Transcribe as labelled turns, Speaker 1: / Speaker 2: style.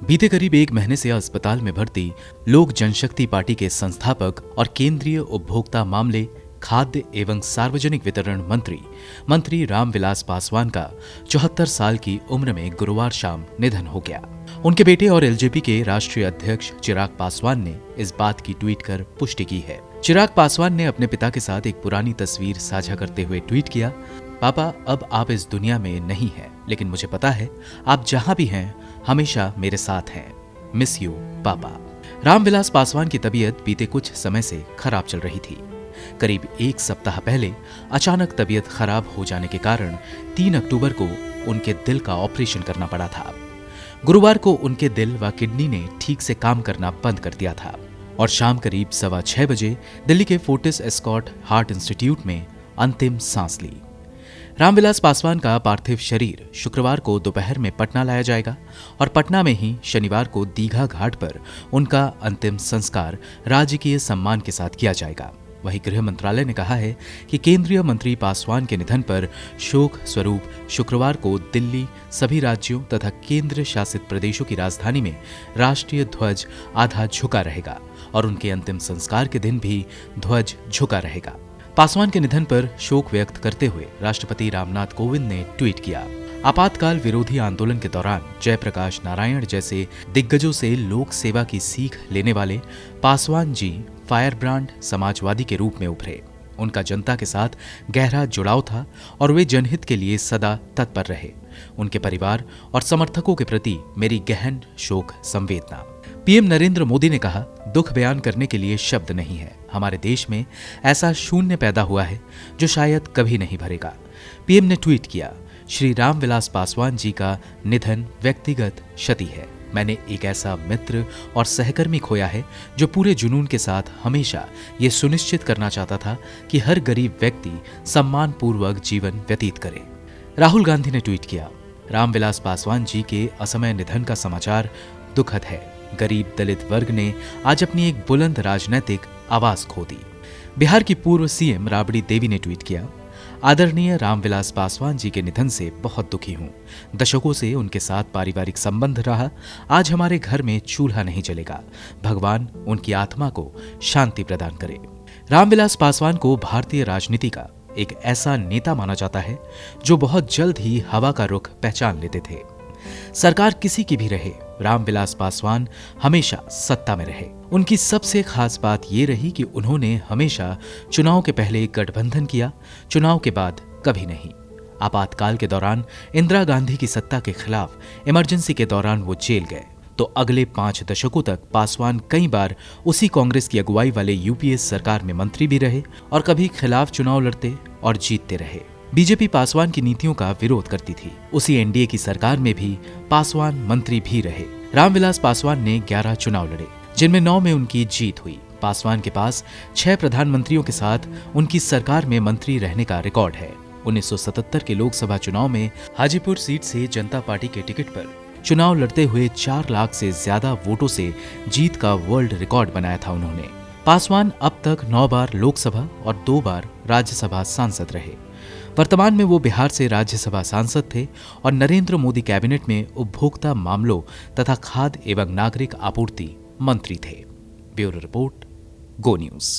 Speaker 1: बीते करीब 1 महीने से अस्पताल में भर्ती लोक जनशक्ति पार्टी के संस्थापक और केंद्रीय उपभोक्ता मामले, खाद्य एवं सार्वजनिक वितरण मंत्री रामविलास पासवान का 74 साल की उम्र में गुरुवार शाम निधन हो गया। उनके बेटे और एलजेपी के राष्ट्रीय अध्यक्ष चिराग पासवान ने इस बात की ट्वीट कर पुष्टि की है। चिराग पासवान ने अपने पिता के साथ एक पुरानी तस्वीर साझा करते हुए ट्वीट किया, पापा अब आप इस दुनिया में नहीं हैं, लेकिन मुझे पता है आप जहां भी हैं हमेशा मेरे साथ हैं। मिस यू पापा। रामविलास पासवान की तबीयत बीते कुछ समय से खराब चल रही थी। करीब 1 सप्ताह पहले अचानक तबीयत खराब हो जाने के कारण 3 अक्टूबर को उनके दिल का ऑपरेशन करना पड़ा था। गुरुवार को उनके दिल व किडनी ने ठीक से काम करना बंद कर दिया था और शाम करीब 6:15 बजे दिल्ली के फोर्टिस एस्कॉट हार्ट इंस्टीट्यूट में अंतिम सांस ली। रामविलास पासवान का पार्थिव शरीर शुक्रवार को दोपहर में पटना लाया जाएगा और पटना में ही शनिवार को दीघा घाट पर उनका अंतिम संस्कार राजकीय सम्मान के साथ किया जाएगा। वहीं गृह मंत्रालय ने कहा है कि केंद्रीय मंत्री पासवान के निधन पर शोक स्वरूप शुक्रवार को दिल्ली, सभी राज्यों तथा केंद्र शासित प्रदेशों की राजधानी में राष्ट्रीय ध्वज आधा झुका रहेगा और उनके अंतिम संस्कार के दिन भी ध्वज झुका रहेगा। पासवान के निधन पर शोक व्यक्त करते हुए राष्ट्रपति रामनाथ कोविंद ने ट्वीट किया, आपातकाल विरोधी आंदोलन के दौरान जयप्रकाश नारायण जैसे दिग्गजों से लोक सेवा की सीख लेने वाले पासवान जी फायरब्रांड समाजवादी के रूप में उभरे। उनका जनता के साथ गहरा जुड़ाव था और वे जनहित के लिए सदा तत्पर रहे। उनके परिवार और समर्थकों के प्रति मेरी गहन शोक संवेदना। पीएम नरेंद्र मोदी ने कहा, दुख बयान करने के लिए शब्द नहीं है। हमारे देश में ऐसा शून्य पैदा हुआ है जो शायद कभी नहीं भरेगा। पीएम ने ट्वीट किया, श्री रामविलास पासवान जी का निधन व्यक्तिगत क्षति है। मैंने एक ऐसा मित्र और सहकर्मी खोया है जो पूरे जुनून के साथ हमेशा ये सुनिश्चित करना चाहता था कि हर गरीब व्यक्ति सम्मानपूर्वक जीवन व्यतीत करे। राहुल गांधी ने ट्वीट किया, रामविलास पासवान जी के असमय निधन का समाचार दुखद है। गरीब दलित वर्ग ने आज अपनी एक बुलंद राजनैतिक आवाज खो दी। बिहार की पूर्व सीएम राबड़ी देवी ने ट्वीट किया, आदरणीय रामविलास पासवान जी के निधन से बहुत दुखी हूं। दशकों से उनके साथ पारिवारिक संबंध रहा। आज हमारे घर में चूल्हा नहीं जलेगा। भगवान उनकी आत्मा को शांति प्रदान करे। रामविलास पासवान को भारतीय राजनीति का एक ऐसा नेता माना जाता है जो बहुत जल्द ही हवा का रुख पहचान लेते थे। सरकार किसी की भी रहे, रामविलास पासवान हमेशा सत्ता में रहे। उनकी सबसे खास बात ये रही कि उन्होंने हमेशा चुनाव के पहले गठबंधन किया, चुनाव के बाद कभी नहीं। आपातकाल के दौरान इंदिरा गांधी की सत्ता के खिलाफ इमरजेंसी के दौरान वो जेल गए, तो अगले 5 दशकों तक पासवान कई बार उसी कांग्रेस की अगुवाई वाले यूपीए सरकार में मंत्री भी रहे और कभी खिलाफ चुनाव लड़ते और जीतते रहे। बीजेपी पासवान की नीतियों का विरोध करती थी। उसी एनडीए की सरकार में भी पासवान मंत्री भी रहे। रामविलास पासवान ने 11 चुनाव लड़े, जिनमें 9 में उनकी जीत हुई। पासवान के पास 6 प्रधानमंत्रियों के साथ उनकी सरकार में मंत्री रहने का रिकॉर्ड है। 1977 के लोकसभा चुनाव में हाजीपुर सीट से जनता पार्टी के टिकट पर चुनाव लड़ते हुए 4 लाख से ज्यादा वोटों से जीत का वर्ल्ड रिकॉर्ड बनाया था उन्होंने। पासवान अब तक 9 बार लोकसभा और 2 बार राज्यसभा सांसद रहे। वर्तमान में वो बिहार से राज्यसभा सांसद थे और नरेंद्र मोदी कैबिनेट में उपभोक्ता मामलों तथा खाद्य एवं नागरिक आपूर्ति मंत्री थे। ब्यूरो रिपोर्ट, गो न्यूज।